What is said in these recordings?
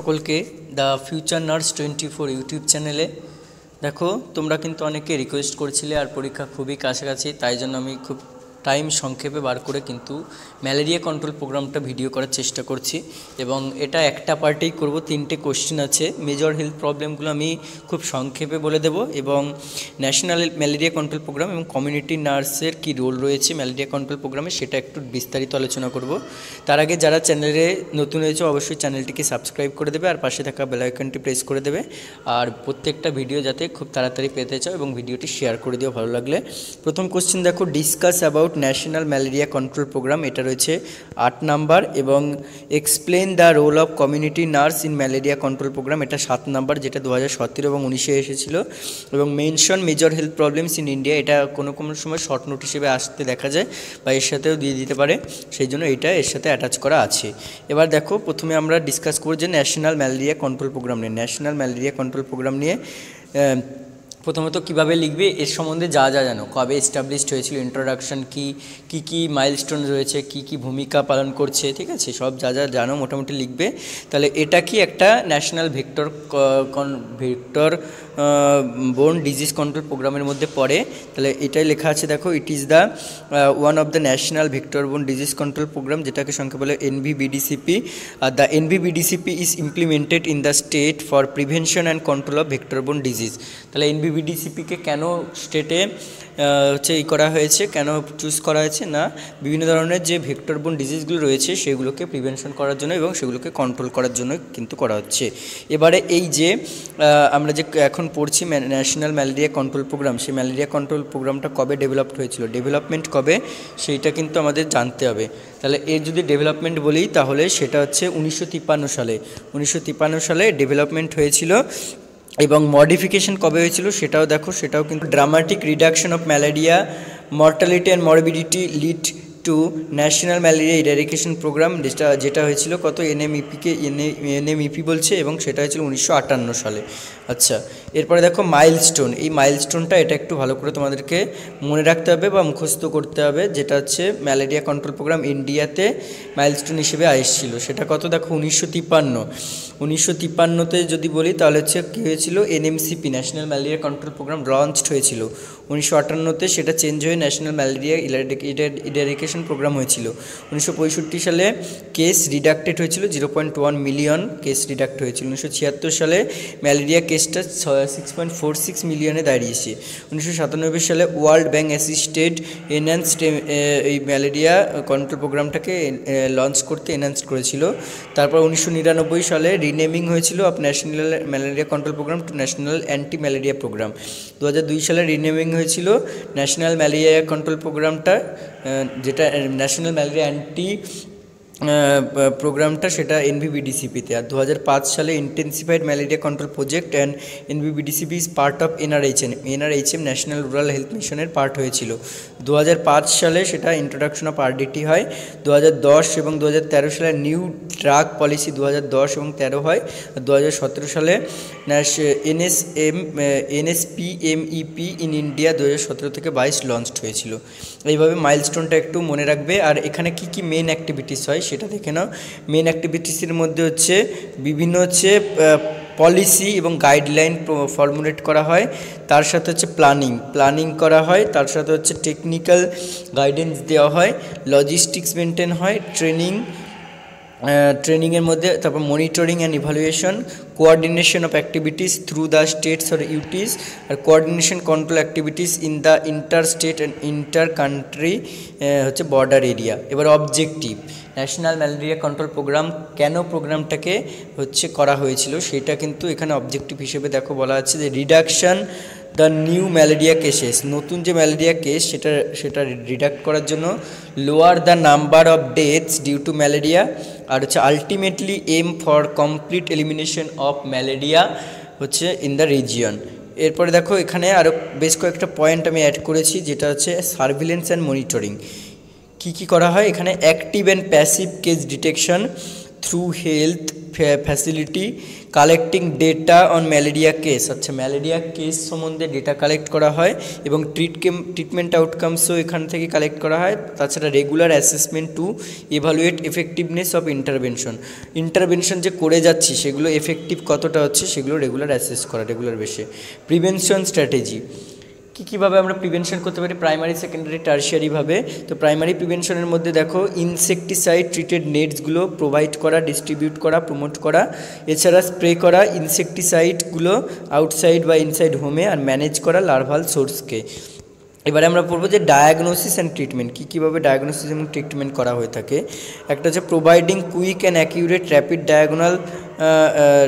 সকলকে the future nurse 24 YouTube চ্যানেলে। দেখো তোমরা কিন্তু অনেকে রিকোয়েস্ট করেছিলে আর পরীক্ষা খুবই কাছাকাছি, তাই জন্য আমি খুব টাইম সংক্ষেপে বার করে কিন্তু ম্যালেরিয়া কন্ট্রোল প্রোগ্রামটা ভিডিও করার চেষ্টা করছি এবং এটা একটা পার্টেই করব। 3টে কোশ্চেন আছে। মেজর হেলথ প্রবলেমগুলো আমি খুব সংক্ষেপে বলে দেব এবং ন্যাশনাল ম্যালেরিয়া কন্ট্রোল প্রোগ্রাম এবং কমিউনিটি নার্সের কী রোল রয়েছে ম্যালেরিয়া কন্ট্রোল প্রোগ্রামে সেটা একটু বিস্তারিত আলোচনা করব। তার আগে যারা চ্যানেলে নতুন হয়েছে অবশ্যই চ্যানেলটিকে সাবস্ক্রাইব করে দেবে আর পাশে থাকা বেল আইকনটি প্রেস করে দেবে, আর প্রত্যেকটা ভিডিও যাতে খুব তাড়াতাড়ি পেতে চাও এবং ভিডিওটি শেয়ার করে দিও ভালো লাগলে। প্রথম কোশ্চেন দেখো, discuss about national malaria control programme, এটা রয়েছে 8 নাম্বার, এবং explain the role of community nurse in malaria control programme, এটা 7 নাম্বার, যেটা 2017 এবং 19-এ এসেছিল। এবং mention major health problems in India, এটা কোনো কোনো সময় শর্ট নোট হিসেবে আসতে দেখা যায় বা এর সাথেও দিয়ে দিতে পারে, সেই জন্য এটা এর সাথে অ্যাটাচ করা আছে। এবার দেখো প্রথমে আমরা ডিসকাস করব যে ন্যাশনাল ম্যালেরিয়া কন্ট্রোল প্রোগ্রাম নিয়ে। ন্যাশনাল ম্যালেরিয়া কন্ট্রোল প্রোগ্রাম নিয়ে প্রথমত কীভাবে লিখবে, এর সম্বন্ধে যা যা জানো, কবে এস্টাবলিশড হয়েছিল, ইন্ট্রোডাকশন কী কী মাইলস্টোন রয়েছে, কী ভূমিকা পালন করছে, ঠিক আছে, সব যা যা জানো মোটামুটি লিখবে। তাহলে এটা কি একটা national vector borne disease control প্রোগ্রামের মধ্যে পড়ে। তাহলে এটাই লেখা আছে, দেখো, it is the one of the national vector borne disease control program, যেটাকে সংক্ষেপে বলে NVBDCP। আর the NVBDCP is implemented in the state for prevention and control of vector borne disease. তাহলে NVBDCPকে কেন স্টেটে করা হয়েছে, কেন চুজ করা হয়েছে, না বিভিন্ন ধরনের যে ভেক্টর বোর্ন ডিজিজগুলো রয়েছে সেগুলোকে প্রিভেনশন করার জন্য এবং সেগুলোকে কন্ট্রোল করার জন্য কিন্তু করা হচ্ছে। এবারে এই যে আমরা যে এখন পড়ছি ন্যাশনাল ম্যালেরিয়া কন্ট্রোল প্রোগ্রাম, সেই ম্যালেরিয়া কন্ট্রোল প্রোগ্রামটা কবে ডেভেলপড হয়েছিল, ডেভেলপমেন্ট কবে সেইটা কিন্তু আমাদের জানতে হবে। তাহলে এর যদি ডেভেলপমেন্ট বলি তাহলে সেটা হচ্ছে 1953 সালে। 1953 সালে ডেভেলপমেন্ট হয়েছিল। এবং মডিফিকেশন কবে হয়েছিল সেটাও দেখো, সেটাও কিন্তু dramatic reduction of malaria mortality and morbidity lead to national malaria eradication program, যেটা হয়েছিল কত NMEP বলছে, এবং সেটা হয়েছিল 1958 সালে। আচ্ছা, এরপরে দেখো মাইলস্টোন। এই মাইলস্টোনটা এটা একটু ভালো করে তোমাদেরকে মনে রাখতে হবে বা মুখস্থ করতে হবে, যেটা হচ্ছে ম্যালেরিয়া কন্ট্রোল প্রোগ্রাম ইন্ডিয়াতে মাইলস্টোন হিসেবে এসেছিল। সেটা কত দেখো, 1953। 1953-তে যদি বলি তাহলে হচ্ছে কী হয়েছিল, NMCP national malaria control program launched হয়েছিল। 1958-তে সেটা চেঞ্জ হয়ে ন্যাশনাল ম্যালেরিয়া ইরাডিকেশন প্রোগ্রাম হয়েছিল। 1965 সালে কেস রিডাক্টেড হয়েছিল, 0.1 মিলিয়ন কেস রিডাক্ট হয়েছিল। 1976 সালে ম্যালেরিয়া কেসটা 6.46 মিলিয়নে দাঁড়িয়েছে। 1997 সালে ওয়ার্ল্ড ব্যাংক অ্যাসিস্টেড এনহ্যান্সড এই ম্যালেরিয়া কন্ট্রোল প্রোগ্রামটাকে লঞ্চ করতে এনহ্যান্স করেছিল। তারপর 1999 সালে রিনেমিং হয়েছিল of national malaria control program to national anti malaria program. 2002 সালে রিনেমিং হয়েছিল ন্যাশনাল ম্যালেরিয়া কন্ট্রোল প্রোগ্রামটা, যেটা ন্যাশনাল ম্যালেরিয়া অ্যান্টি প্রোগ্রামটা সেটা NVBDCP-তে। আর 2005 সালে intensified malaria control project and NVBDCP is part of NRHM national rural health মিশনের part হয়েছিল। 2005 সালে সেটা ইন্ট্রোডাকশন অফ RDT হয়। 2010 এবং 2013 সালে নিউ ড্রাগ পলিসি 2010 এবং 13 হয়। 2017 সালে NSPMEP ইন ইন্ডিয়া 2017 থেকে 22 লঞ্চড হয়েছিল। এইভাবে মাইলস্টোনটা একটু মনে রাখবে। আর এখানে কি কি মেন অ্যাক্টিভিটিস হয় সেটা দেখে নাও। মেন অ্যাক্টিভিটিসের মধ্যে হচ্ছে বিভিন্ন পলিসি এবং গাইডলাইন ফর্মুলেট করা হয়, তার সাথে হচ্ছে প্ল্যানিং করা হয়, তার সাথে হচ্ছে টেকনিক্যাল গাইডেন্স দেওয়া হয়, লজিস্টিক্স মেনটেন হয়, ট্রেনিংয়ের মধ্যে, তারপর monitoring and evaluation, coordination of activities through the states or UTs, আর coordination control activities in the inter state and inter country হচ্ছে বর্ডার এরিয়া। এবার objective, national malaria control programme কেন প্রোগ্রামটাকে করা হয়েছিল সেটা কিন্তু এখানে অবজেক্টিভ হিসেবে দেখো বলা আছে যে reduction the new malaria cases, নতুন যে ম্যালেরিয়া কেস সেটা রিডাক্ট করার জন্য, lower the number of deaths due to malaria, আর হচ্ছে ultimately aim for complete elimination of malaria in the region. এরপরে দেখো এখানে আরও বেশ কয়েকটা পয়েন্ট আমি অ্যাড করেছি, যেটা হচ্ছে সার্ভিলেন্স অ্যান্ড মনিটরিং। কী করা হয় এখানে, active and passive case detection, through health facility collecting data on malaria case. আচ্ছা, ম্যালেরিয়া কেস সম্বন্ধে ডেটা কালেক্ট করা হয় এবং ট্রিটমেন্ট আউটকামসও এখান থেকে কালেক্ট করা হয়। তাছাড়া regular assessment two evaluate effectiveness of intervention যে করে যাচ্ছি সেগুলো এফেক্টিভ কতটা হচ্ছে সেগুলো রেগুলার অ্যাসেস করা, রেগুলার বেসে। প্রিভেনশন স্ট্র্যাটেজি, কীভাবে আমরা প্রিভেনশন করতে পারি প্রাইমারি, সেকেন্ডারি, টার্সিয়ারিভাবে। তো প্রাইমারি প্রিভেনশনের মধ্যে দেখো ইনসেকটিসাইড ট্রিটেড নেটসগুলো প্রোভাইড করা, ডিস্ট্রিবিউট করা, প্রমোট করা, এছাড়া স্প্রে করা ইনসেকটিসাইডগুলো আউটসাইড বা ইনসাইড হোমে, আর ম্যানেজ করা লার্ভাল সোর্সকে। এবারে আমরা পড়বো যে ডায়াগনোসিস অ্যান্ড ট্রিটমেন্ট, কীভাবে ডায়াগনোসিস এবং ট্রিটমেন্ট করা হয়ে থাকে। একটা হচ্ছে providing quick and accurate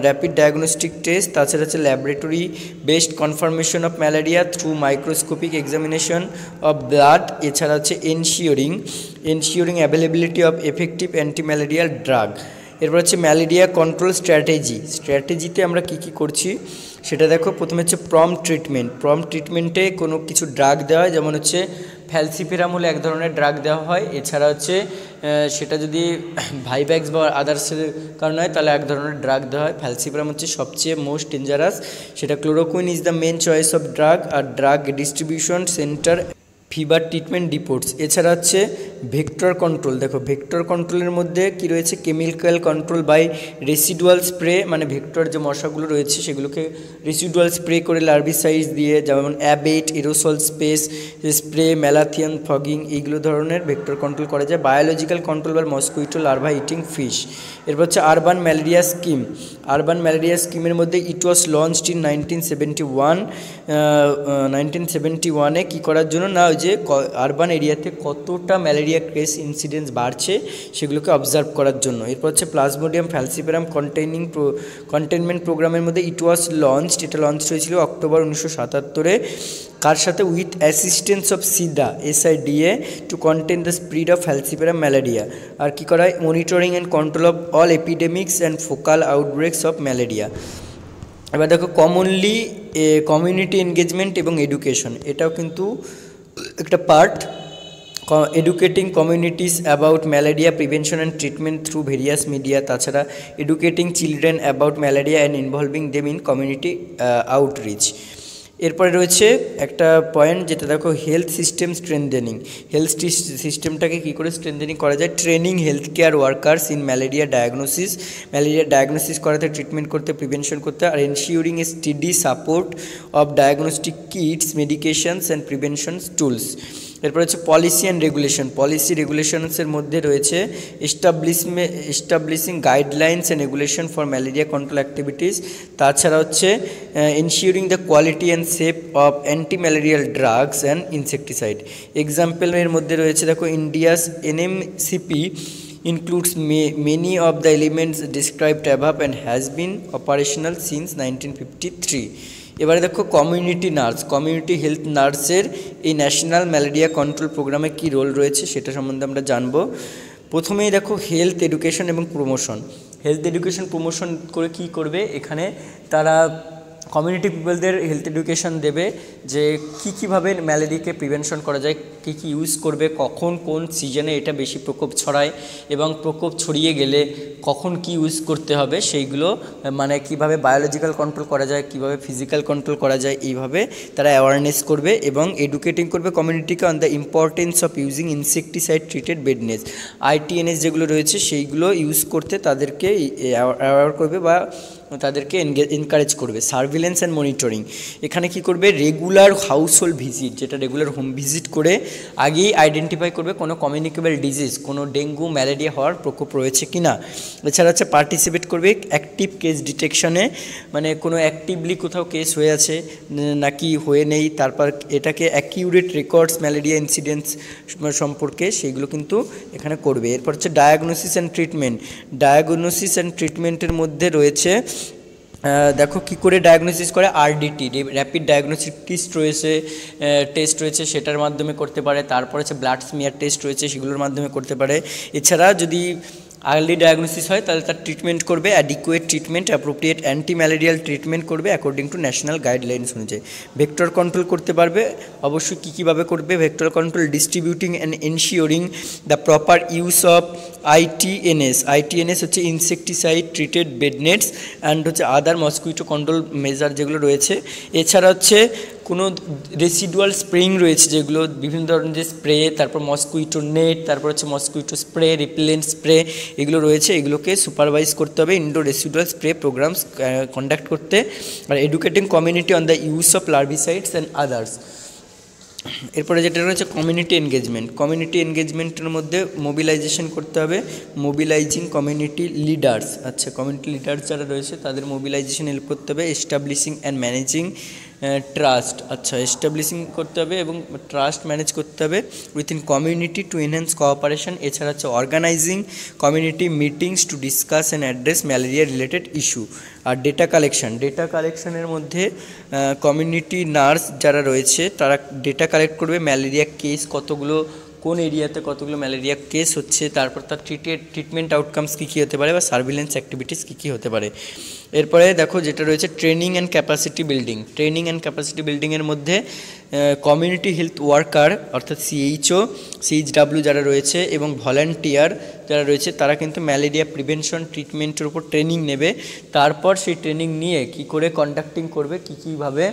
rapid diagnostic test, তাছাড়া হচ্ছে laboratory based confirmation of malaria through microscopic examination of blood, এছাড়া হচ্ছে ensuring availability of effective anti malarial drug. এরপর হচ্ছে ম্যালেরিয়া কন্ট্রোল স্ট্র্যাটেজিতে আমরা কী করছি সেটা দেখো। প্রথমে হচ্ছে প্রম্পট ট্রিটমেন্টে কোনো কিছু ড্রাগ দেওয়া হয়, যেমন হচ্ছে ফ্যালসিপেরামল এক ধরনের ড্রাগ দেওয়া হয়। এছাড়া হচ্ছে সেটা যদি ভাইভ্যাক্স বা আদার্সের কারণে হয় তাহলে এক ধরনের ড্রাগ দেওয়া হয়। ফ্যালসিপেরাম হচ্ছে সবচেয়ে মোস্ট ডেঞ্জারাস, সেটা chloroquine is the main choice of drug, আর drug distribution centre, fever treatment depots. এছাড়া হচ্ছে ভেক্টর কন্ট্রোল, দেখো ভেক্টর কন্ট্রোলের মধ্যে কি রয়েছে, chemical control by residual spray, মানে ভেক্টর যে মশাগুলো রয়েছে সেগুলোকে রেসিডুয়াল স্প্রে করে লার্ভিসাইড দিয়ে, যেমন অ্যাবেট, এরোসল স্প্রে, ম্যালাথিয়ান ফগিং, এইগুলো ধরনের ভেক্টর কন্ট্রোল করা যায়। বায়োলজিক্যাল কন্ট্রোল বা মসকুইটো লার্ভা ইটিং ফিশ। এরপর হচ্ছে আরবান ম্যালেরিয়া স্কিমের মধ্যে ইট ওয়াজ লঞ্চড ইন 1971 কী করার জন্য না, ওই যে আরবান এরিয়াতে কতটা ম্যালেরিয়া কেস ইনসিডেন্স বাড়ছে সেগুলোকে অবজার্ভ করার জন্য। এরপর হচ্ছে প্লাজমোডিয়াম ফ্যালসিপেরাম কন্টেনমেন্ট প্রোগ্রামের মধ্যে এটা লঞ্চ হয়েছিল অক্টোবর 1977, কার সাথে, with assistance of SIDA to contain the spread of falciparum malaria. আর কী করা হয়, monitoring and control of all epidemics and focal outbreaks of malaria. এবার দেখো কমিউনিটি এনগেজমেন্ট এবং এডুকেশন, এটাও কিন্তু একটা part. Educating communities about malaria prevention and treatment through various media, তাছাড়া educating children about malaria and involving them in community outreach. এরপরে রয়েছে একটা পয়েন্ট যেটা দেখো হেলথ সিস্টেম স্ট্রেনথেনিং, হেলথ সিস্টেমটাকে কী করে স্ট্রেনথেনিং করা যায়, training health care workers in malaria diagnosis করাতে, ট্রিটমেন্ট করতে, প্রিভেনশন করতে, আর ensuring a steady support of diagnostic kits, medications and prevention tools. এরপর হচ্ছে পলিসি রেগুলেশনসের মধ্যে রয়েছে establishing guidelines and regulation for malaria control activities, তাছাড়া হচ্ছে ensuring the quality and safe of anti malarial drugs and insecticide. এক্সাম্পলের মধ্যে রয়েছে দেখো India's NMCP includes many of the elements described above and has been operational since 1953. এবারে দেখো community health নার্সের এই ন্যাশনাল ম্যালেরিয়া কন্ট্রোল প্রোগ্রামে কী রোল রয়েছে সেটা সম্বন্ধে আমরা জানবো। প্রথমেই দেখো হেলথ এডুকেশন প্রমোশন করে কী করবে, এখানে তারা কমিউনিটি পিপলদের হেলথ এডুকেশন দেবে যে কীভাবে ম্যালেরিয়াকে প্রিভেনশন করা যায়, কী ইউজ করবে, কখন কোন সিজনে এটা বেশি প্রকোপ ছড়ায় এবং প্রকোপ ছড়িয়ে গেলে কখন কি ইউজ করতে হবে সেইগুলো, মানে কিভাবে বায়োলজিক্যাল কন্ট্রোল করা যায়, কিভাবে ফিজিক্যাল কন্ট্রোল করা যায়, এইভাবে তারা অ্যাওয়ারনেস করবে এবং এডুকেটিং করবে কমিউনিটিকে on the importance of using insecticide treated bednets, ITNS যেগুলো রয়েছে সেইগুলো ইউজ করতে তাদেরকে অ্যাওয়ার করবে বা তাদেরকে এনকারেজ করবে। সার্ভিলেন্স অ্যান্ড মনিটরিং, এখানে কি করবে, রেগুলার হাউসহোল্ড ভিজিট, যেটা রেগুলার হোম ভিজিট করে আগেই আইডেন্টিফাই করবে কোনো কমিউনিকেবল ডিজিজ, কোনো ডেঙ্গু ম্যালেরিয়া হওয়ার প্রকোপ রয়েছে কি না। এছাড়া হচ্ছে পার্টিসিপেট করবে অ্যাক্টিভ কেস ডিটেকশনে, মানে কোনো অ্যাক্টিভলি কোথাও কেস হয়ে আছে নাকি হয়ে নেই, তারপর এটাকে অ্যাকিউরেট রেকর্ডস ম্যালেরিয়া ইনসিডেন্টস সম্পর্কে সেইগুলো কিন্তু এখানে করবে। এরপর হচ্ছে ডায়াগনোসিস অ্যান্ড ট্রিটমেন্টের মধ্যে রয়েছে দেখো কি করে ডায়াগনোসিস করে, RDT র্যাপিড ডায়াগনস্টিক টেস্ট রয়েছে সেটার মাধ্যমে করতে পারে। তারপর হচ্ছে ব্লাড স্মিয়ার টেস্ট রয়েছে সেগুলোর মাধ্যমে করতে পারে। এছাড়া যদি আর্লি ডায়াগনোসিস হয় তাহলে তার ট্রিটমেন্ট করবে, adequate treatment, appropriate anti malarial treatment করবে অ্যাকর্ডিং টু ন্যাশনাল গাইডলাইন্স অনুযায়ী। ভেক্টর কন্ট্রোল করতে পারবে, অবশ্যই কী কীভাবে করবে vector control, distributing and ensuring the proper use of ITNs. ITNs হচ্ছে insecticide treated bed nets and হচ্ছে আদার মসকুইটো কন্ট্রোল মেজার যেগুলো রয়েছে। এছাড়া হচ্ছে কোনো রেসিডুয়াল স্প্রেইং রয়েছে যেগুলো বিভিন্ন ধরনের যে স্প্রে, তারপর মসকুইটো নেট, তারপর হচ্ছে মসকুইটো স্প্রে, রিপেলেন্ট স্প্রে এগুলো রয়েছে, এগুলোকে সুপারভাইজ করতে হবে, indoor residual spray programmes conduct করতে, আর educating community on the use of larvicides and others. এরপরে যেটা রয়েছে কমিউনিটি এনগেজমেন্ট। কমিউনিটি এনগেজমেন্টের মধ্যে মোবিলাইজেশন করতে হবে, মোবিলাইজিং কমিউনিটি লিডার্স। আচ্ছা, কমিউনিটি লিডার্স যারা রয়েছে তাদের মোবিলাইজেশন হেল্প করতে হবে। Establishing and managing trust. আচ্ছা, এস্টাবলিশিং করতে হবে এবং ট্রাস্ট ম্যানেজ করতে হবে within community to enhance cooperation. এছাড়া হচ্ছে organizing community meetings to discuss and address malaria related issue. আর ডেটা কালেকশন, ডেটা কালেকশনের মধ্যে কমিউনিটি নার্স যারা রয়েছে তারা ডেটা কালেক্ট করবে, ম্যালেরিয়া কেস কতগুলো, কোন এরিয়াতে কতগুলো ম্যালেরিয়া কেস হচ্ছে, তারপর তার ট্রিটমেন্ট আউটকামস কী কী হতে পারে বা সার্ভিলেন্স অ্যাক্টিভিটিস কী কী হতে পারে। এরপরে দেখো যেটা রয়েছে training and capacity building. Training and capacity বিল্ডিংয়ের মধ্যে কমিউনিটি হেলথ ওয়ার্কার অর্থাৎ সিএইচও, সিএইচডাব্লিউ যারা রয়েছে এবং ভলান্টিয়ার যারা রয়েছে তারা কিন্তু ম্যালেরিয়া প্রিভেনশন ট্রিটমেন্টের উপর ট্রেনিং নেবে। তারপর সেই ট্রেনিং নিয়ে কী করে কন্ডাক্টিং করবে, কী কীভাবে,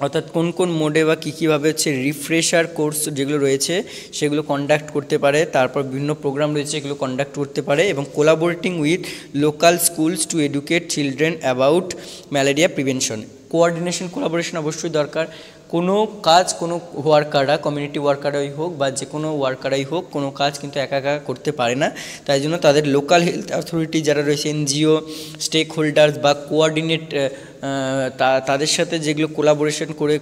অর্থাৎ কোন কোন মোডে বা কী কীভাবে হচ্ছে রিফ্রেশার কোর্স যেগুলো রয়েছে সেগুলো কন্ডাক্ট করতে পারে, তারপর বিভিন্ন প্রোগ্রাম রয়েছে এগুলো কন্ডাক্ট করতে পারে, এবং collaborating with local schools two educate children about malaria prevention. Coordination, collaboration অবশ্যই দরকার। কোনো কাজ কোনো ওয়ার্কাররা, কমিউনিটি ওয়ার্কারই হোক বা যে কোনো ওয়ার্কারই হোক, কোনো কাজ কিন্তু একা একা করতে পারে না, তাই জন্য তাদের লোকাল হেলথ অথরিটি যারা রয়েছে, এনজিও, স্টেক হোল্ডার্স বা কোঅর্ডিনেট তাদের সাথে যেগুলো কোলাবোরেশন করে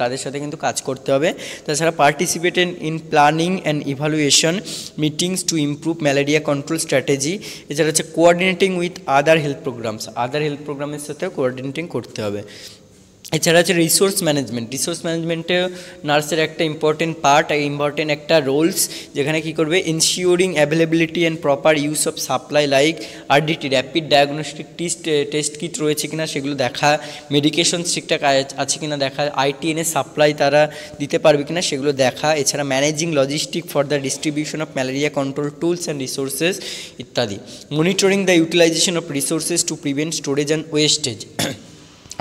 তাদের সাথে কিন্তু কাজ করতে হবে। তাছাড়া participate in planning and evaluation meetings to improve malaria control strategy. এছাড়া হচ্ছে coordinating with other health programs, other health প্রোগ্রামের সাথেও কোঅর্ডিনেটিং করতে হবে। এছাড়া আছে রিসোর্স ম্যানেজমেন্ট। রিসোর্স ম্যানেজমেন্টে নার্সের একটা ইম্পর্টেন্ট পার্ট, ইম্পর্টেন্ট একটা রোলস, যেখানে কি করবে ensuring availability and proper use of supply like RDT, rapid diagnostic test kit রয়েছে কিনা সেগুলো দেখা, মেডিকেশন ঠিকঠাক আছে কিনা দেখা, আইটিএনএস সাপ্লাই তারা দিতে পারবে কিনা সেগুলো দেখা। এছাড়া managing logistic for the distribution of malaria control tools and resources ইত্যাদি। Monitoring the utilisation of resources to prevent storage and wastage.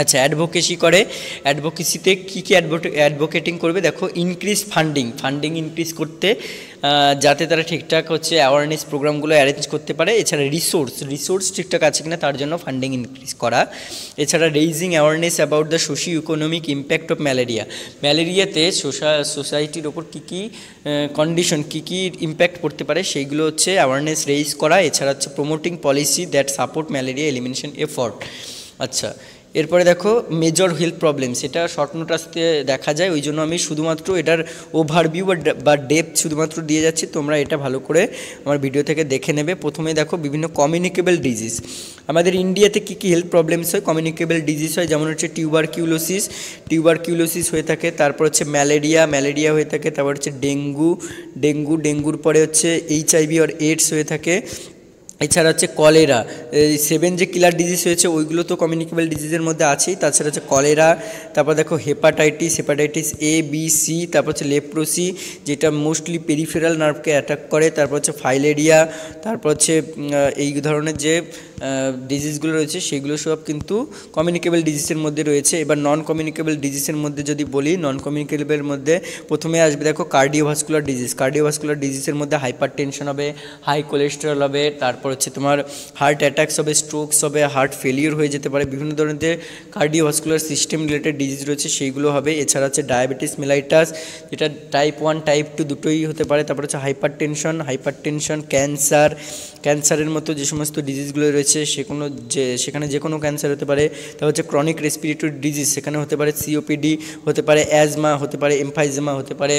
আচ্ছা, অ্যাডভোকেসি করে। অ্যাডভোকেসিতে কী কী অ্যাডভোকেটিং করবে দেখো, ইনক্রিজ ফান্ডিং ইনক্রিজ করতে, যাতে তারা ঠিকঠাক হচ্ছে অ্যাওয়ারনেস প্রোগ্রামগুলো অ্যারেঞ্জ করতে পারে। এছাড়া রিসোর্স ঠিকঠাক আছে কিনা তার জন্য ফান্ডিং ইনক্রিজ করা। এছাড়া raising awareness about the socio economic impact of ম্যালেরিয়াতে সোসাইটির ওপর কী কী কন্ডিশন, কী কী ইম্প্যাক্ট পড়তে পারে সেইগুলো হচ্ছে অ্যাওয়ারনেস রেইজ করা। এছাড়া হচ্ছে promoting policy that support malaria elimination effort. আচ্ছা, এরপরে দেখো মেজর হেলথ প্রবলেম, সেটা শর্ট নোট আসতে দেখা যায়, ওই জন্য আমি শুধুমাত্র এটার ওভারভিউ বা ডেপথ শুধুমাত্র দিয়ে যাচ্ছি, তোমরা এটা ভালো করে আমার ভিডিও থেকে দেখে নেবে। প্রথমে দেখো বিভিন্ন কমিউনিকেবল ডিজিজ। আমাদের ইন্ডিয়াতে কী কী হেলথ প্রবলেমস হয়, কমিউনিকেবল ডিজিজ হয়, যেমন হচ্ছে টিউবারকিউলোসিস হয়ে থাকে, তারপর হচ্ছে ম্যালেরিয়া হয়ে থাকে, তারপর হচ্ছে ডেঙ্গুর পরে হচ্ছে HIV আর এইডস হয়ে থাকে। এছাড়া হচ্ছে কলেরা, 7 যে কিলার ডিজিজ হয়েছে ওইগুলো তো কমিউনিকেবল ডিজিজের মধ্যে আছেই। তাছাড়া হচ্ছে কলেরা, তারপর দেখো হেপাটাইটিস A-B-C, তারপর হচ্ছে লেপ্রোসি যেটা মোস্টলি পেরিফেরাল নার্ভকে অ্যাটাক করে, তারপর হচ্ছে ফাইলেরিয়া, তারপর হচ্ছে এই ধরনের যে ডিজিজগুলো রয়েছে সেগুলো সব কিন্তু কমিউনিকেবল ডিজিজের মধ্যে রয়েছে। এবার নন কমিউনিকেবল ডিজিজের মধ্যে যদি বলি, নন কমিউনিকেবলের মধ্যে প্রথমে আসবে দেখো কার্ডিওভাস্কুলার ডিজিজের মধ্যে হাইপার টেনশন হবে, হাই কোলেস্টেরল হবে, তারপর হচ্ছে তোমার হার্ট অ্যাটাকস হবে, স্ট্রোকস হবে, হার্ট ফেলিওর হয়ে যেতে পারে, বিভিন্ন ধরনের কার্ডিওভাস্কুলার সিস্টেম রিলেটেড ডিজিজ রয়েছে সেইগুলো হবে। এছাড়া হচ্ছে ডায়াবেটিস মেলাইটাস, যেটা টাইপ 1 টাইপ 2 দুটোই হতে পারে। তারপর হচ্ছে হাইপার টেনশন, ক্যান্সারের মতো যে সমস্ত ডিজিজগুলো রয়েছে সেখানে যে কোনো ক্যান্সার হতে পারে। তারপর হচ্ছে ক্রনিক রেসপিরেটরি ডিজিজ, সেখানে হতে পারে COPD, হতে পারে অ্যাজমা, হতে পারে এমফাইজমা, হতে পারে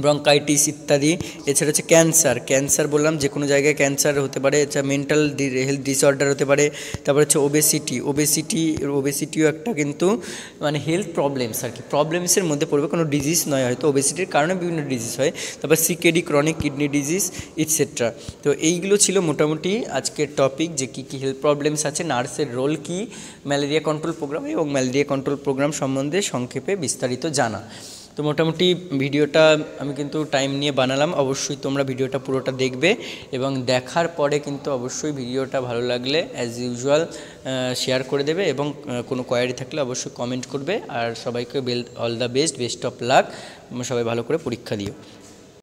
ব্রঙ্কাইটিস ইত্যাদি। এছাড়া হচ্ছে ক্যান্সার, ক্যান্সার বললাম যে কোনো জায়গায় ক্যান্সার হতে পারে। এছাড়া মেন্টাল হেলথ ডিসঅর্ডার হতে পারে। তারপর হচ্ছে ওবেসিটিও একটা কিন্তু মানে হেলথ প্রবলেমস আর কি, প্রবলেমসের মধ্যে পড়বে, কোনো ডিজিজ নয়, হয়তো ওবেসিটির কারণে বিভিন্ন ডিজিজ হয়। তারপর CKD, chronic kidney disease et cetera. তো এইগুলো ছিল মোটামুটি আজকের টপিক, যে কী কী হেলথ প্রবলেমস আছে, নার্সের রোল কী ম্যালেরিয়া কন্ট্রোল প্রোগ্রাম এবং ম্যালেরিয়া কন্ট্রোল প্রোগ্রাম সম্বন্ধে সংক্ষেপে বিস্তারিত জানা। তো মোটামুটি ভিডিওটা আমি কিন্তু টাইম নিয়ে বানালাম, অবশ্যই তোমরা ভিডিওটা পুরোটা দেখবে এবং দেখার পরে কিন্তু অবশ্যই ভিডিওটা ভালো লাগলে অ্যাজ ইউজুয়াল শেয়ার করে দেবে এবং কোনো কোয়ারি থাকলে অবশ্যই কমেন্ট করবে। আর সবাইকে all the best of luck, সবাই ভালো করে পরীক্ষা দিও।